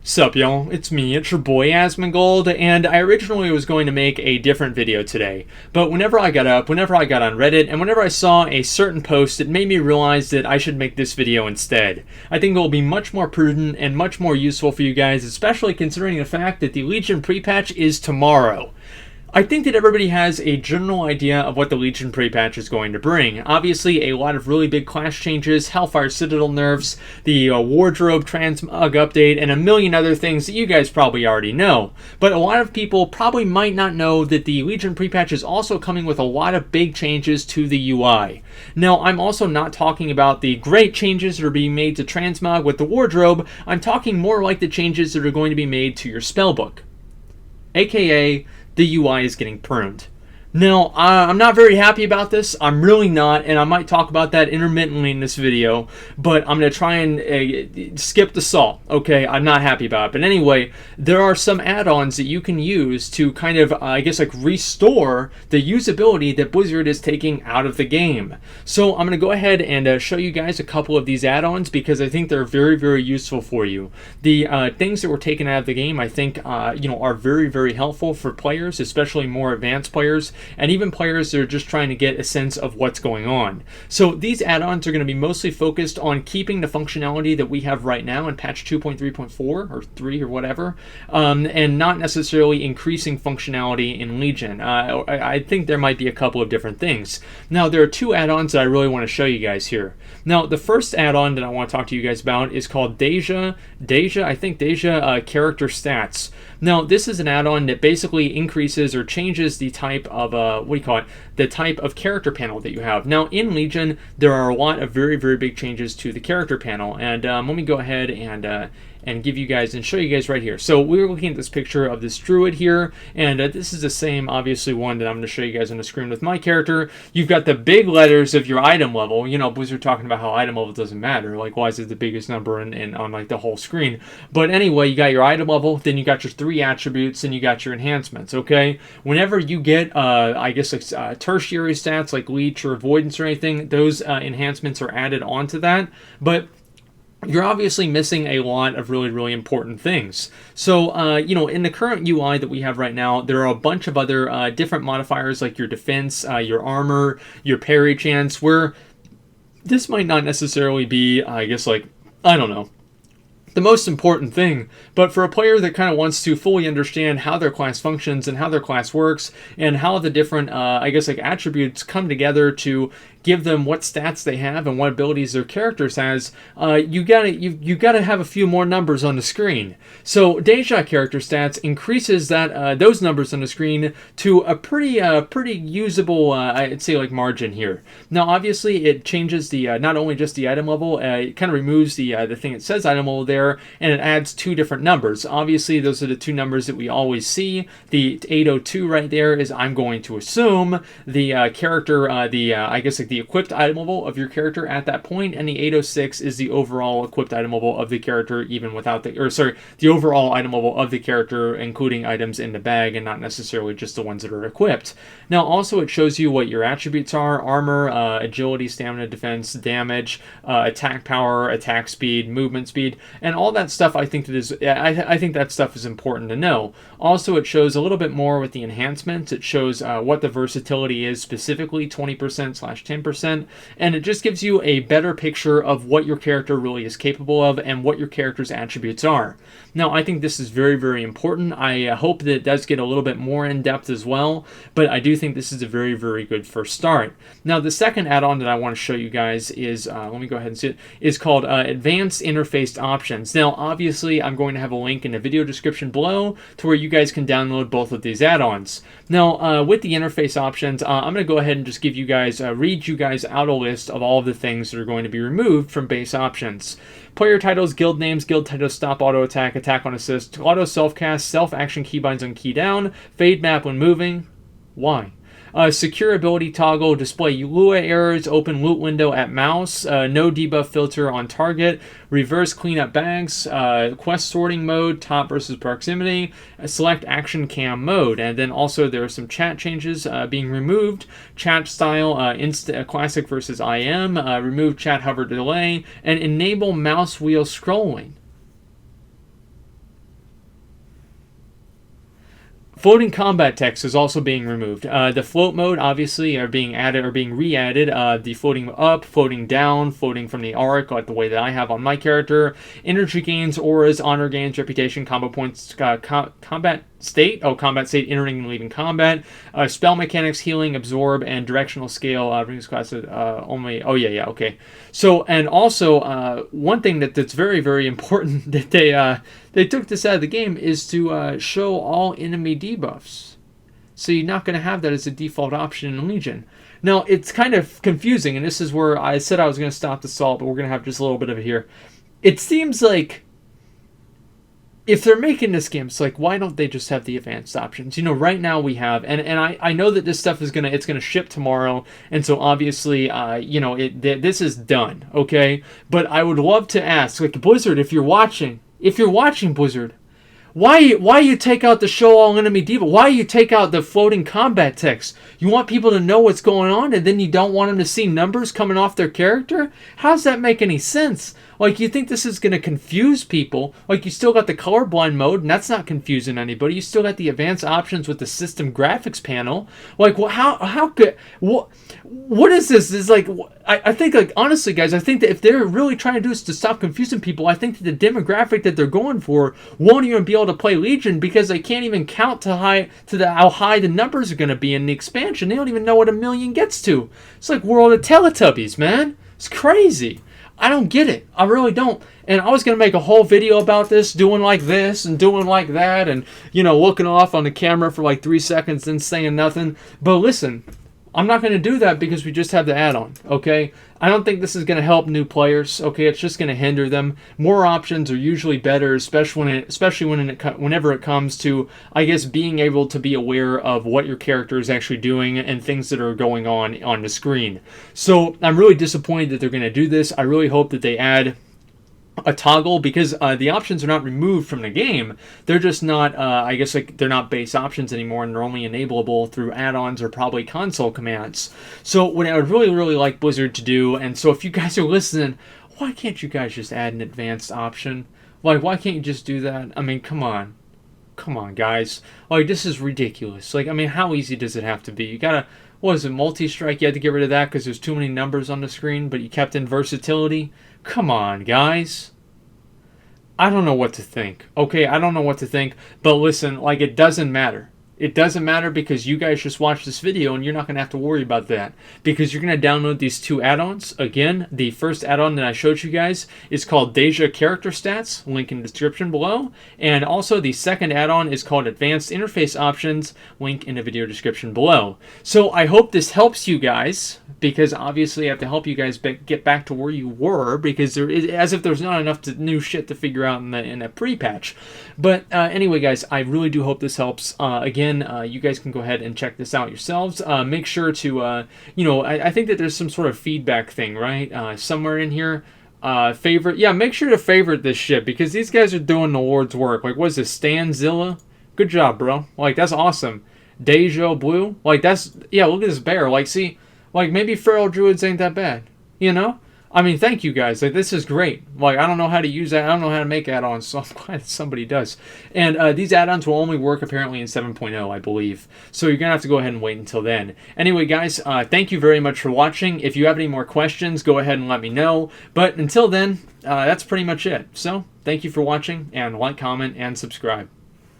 Sup y'all, it's me, it's your boy Asmongold, and I originally was going to make a different video today, but whenever I got up, whenever I got on Reddit, and whenever I saw a certain post, it made me realize that I should make this video instead. I think it will be much more prudent and much more useful for you guys, especially considering the fact that the Legion pre-patch is tomorrow. I think that everybody has a general idea of what the Legion pre-patch is going to bring. Obviously, a lot of really big class changes, Hellfire Citadel nerfs, the wardrobe transmog update, and a million other things that you guys probably already know. But a lot of people probably might not know that the Legion pre-patch is also coming with a lot of big changes to the UI. Now, I'm also not talking about the great changes that are being made to transmog with the wardrobe. I'm talking more like the changes that are going to be made to your spellbook. AKA, the UI is getting pruned. Now, I'm not very happy about this. I'm really not, and I might talk about that intermittently in this video, but I'm going to try and skip the salt, okay? I'm not happy about it. But anyway, there are some add-ons that you can use to kind of, I guess, like restore the usability that Blizzard is taking out of the game. So I'm going to go ahead and show you guys a couple of these add-ons because I think they're very, very useful for you. The things that were taken out of the game, I think, are very, very helpful for players, especially more advanced players, and even players that are just trying to get a sense of what's going on. So these add-ons are going to be mostly focused on keeping the functionality that we have right now in patch 2.3.4 or 3 or whatever, and not necessarily increasing functionality in Legion. I think there might be a couple of different things. Now, there are two add-ons that I really want to show you guys here. Now, the first add-on that I want to talk to you guys about is called Deja character stats. Now, this is an add-on that basically increases or changes the type of, the type of character panel that you have. Now, in Legion, there are a lot of very, very big changes to the character panel. And let me go ahead and give you guys and show you guys right here. So we're looking at this picture of this druid here, and this is the same, obviously, one that I'm going to show you guys on the screen with my character. You've got the big letters of your item level. You know, Blizzard talking about how item level doesn't matter. Like, why is it the biggest number on like the whole screen? But anyway, you got your item level, then you got your 3 attributes, and you got your enhancements, okay? Whenever you get, I guess, like, tertiary stats like leech or avoidance or anything, those enhancements are added onto that. But you're obviously missing a lot of really, really important things. So, in the current UI that we have right now, there are a bunch of other different modifiers like your defense, your armor, your parry chance, where this might not necessarily be, I guess, like, I don't know, the most important thing, but for a player that kind of wants to fully understand how their class functions and how their class works and how the different, I guess, like attributes come together to give them what stats they have and what abilities their characters has, you gotta have a few more numbers on the screen. So Deja character stats increases that those numbers on the screen to a pretty usable, I'd say, like margin here. Now, obviously, it changes the not only just the item level, it kind of removes the thing that says item level there, and it adds 2 different numbers. Obviously, those are the 2 numbers that we always see. The 802 right there is, I'm going to assume, the character, I guess, like the equipped item level of your character at that point, and the 806 is the overall equipped item level of the character, even without the overall item level of the character, including items in the bag and not necessarily just the ones that are equipped. Now, also, it shows you what your attributes are: armor, agility, stamina, defense, damage, attack power, attack speed, movement speed, and all that stuff. I think that stuff is important to know. Also, it shows a little bit more with the enhancements. It shows what the versatility is specifically, 20%/10%, and it just gives you a better picture of what your character really is capable of and what your character's attributes are. Now, I think this is very, very important. I hope that it does get a little bit more in depth as well, but I do think this is a very, very good first start. Now, the second add-on that I want to show you guys is, let me go ahead and see it, is called Advanced Interface Options. Now, obviously, I'm going to have a link in the video description below to where you guys can download both of these add-ons. Now, with the interface options, I'm going to go ahead and just give you guys, read you guys out a list of all of the things that are going to be removed from base options. Player titles, guild names, guild titles, stop auto attack, attack on assist, auto self-cast, self-action keybinds on key down, fade map when moving. Why? Secure ability toggle, display Lua errors, open loot window at mouse, no debuff filter on target, reverse cleanup bags, quest sorting mode, top versus proximity, select action cam mode, and then also there are some chat changes being removed, chat style, classic versus IM, remove chat hover delay, and enable mouse wheel scrolling. Floating combat text is also being removed. The float mode obviously are being added or being re-added. The floating up, floating down, floating from the arc, like the way that I have on my character. Energy gains, auras, honor gains, reputation, combo points, combat state. Oh, combat state, entering and leaving combat. Spell mechanics, healing, absorb, and directional scale. Brings class only. Oh yeah, okay. So and also one thing that's very very important that they took this out of the game is to show all enemy debuffs. So you're not going to have that as a default option in Legion. Now, it's kind of confusing, and this is where I said I was going to stop the salt, but we're going to have just a little bit of it here. It seems like if they're making this game, it's like, why don't they just have the advanced options? You know, right now we have, and I know that this stuff is it's gonna ship tomorrow, and so obviously, you know, this is done, okay? But I would love to ask, like, Blizzard, if you're watching Blizzard, why you take out the show all enemy debuff? Why you take out the floating combat text? You want people to know what's going on, and then you don't want them to see numbers coming off their character? How does that make any sense? Like, you think this is going to confuse people? Like, you still got the colorblind mode, and that's not confusing anybody. You still got the advanced options with the system graphics panel. Like, well, how could... What is this? It's like... I think, like, honestly, guys, I think that if they're really trying to do this to stop confusing people, I think that the demographic that they're going for won't even be able to play Legion because they can't even count how high the numbers are going to be in the expansion. They don't even know what 1 million gets to. It's like World of Teletubbies, man. It's crazy. I don't get it. I really don't. And I was going to make a whole video about this, doing like this and doing like that and, you know, looking off on the camera for like 3 seconds and saying nothing. But listen, I'm not going to do that because we just have the add-on, okay? I don't think this is going to help new players, okay? It's just going to hinder them. More options are usually better, especially whenever it comes to, I guess, being able to be aware of what your character is actually doing and things that are going on the screen. So I'm really disappointed that they're going to do this. I really hope that they add a toggle because the options are not removed from the game. They're just not, I guess, like they're not base options anymore, and they're only enableable through add-ons or probably console commands. So what I would really, really like Blizzard to do, and so if you guys are listening, why can't you guys just add an advanced option? Like, why can't you just do that? I mean, come on. Come on, guys. Like, this is ridiculous. Like, I mean, how easy does it have to be? You gotta, what is it, multi-strike? You had to get rid of that because there's too many numbers on the screen, but you kept in versatility? Come on, guys. I don't know what to think. Okay, I don't know what to think. But listen, like, it doesn't matter. It doesn't matter because you guys just watched this video and you're not going to have to worry about that. Because you're going to download these 2 add-ons. Again, the first add-on that I showed you guys is called Deja Character Stats. Link in the description below. And also the second add-on is called Advanced Interface Options. Link in the video description below. So I hope this helps you guys. Because obviously I have to help you guys get back to where you were. Because there is, as if there's not enough new shit to figure out in a pre-patch. But anyway, guys, I really do hope this helps. Again, you guys can go ahead and check this out yourselves. Make sure to, you know, I think that there's some sort of feedback thing, right? Somewhere in here. Favorite. Yeah, make sure to favorite this shit because these guys are doing the Lord's work. Like, what is this? Stanzilla? Good job, bro. Like, that's awesome. Deja Blue? Like, that's, yeah, look at this bear. Like, see, like, maybe Feral Druids ain't that bad. You know? I mean, thank you guys. Like, this is great. Like, I don't know how to use that. I don't know how to make add-ons, so I'm glad somebody does. And these add-ons will only work apparently in 7.0, I believe. So you're going to have to go ahead and wait until then. Anyway, guys, thank you very much for watching. If you have any more questions, go ahead and let me know. But until then, that's pretty much it. So, thank you for watching, and like, comment, and subscribe.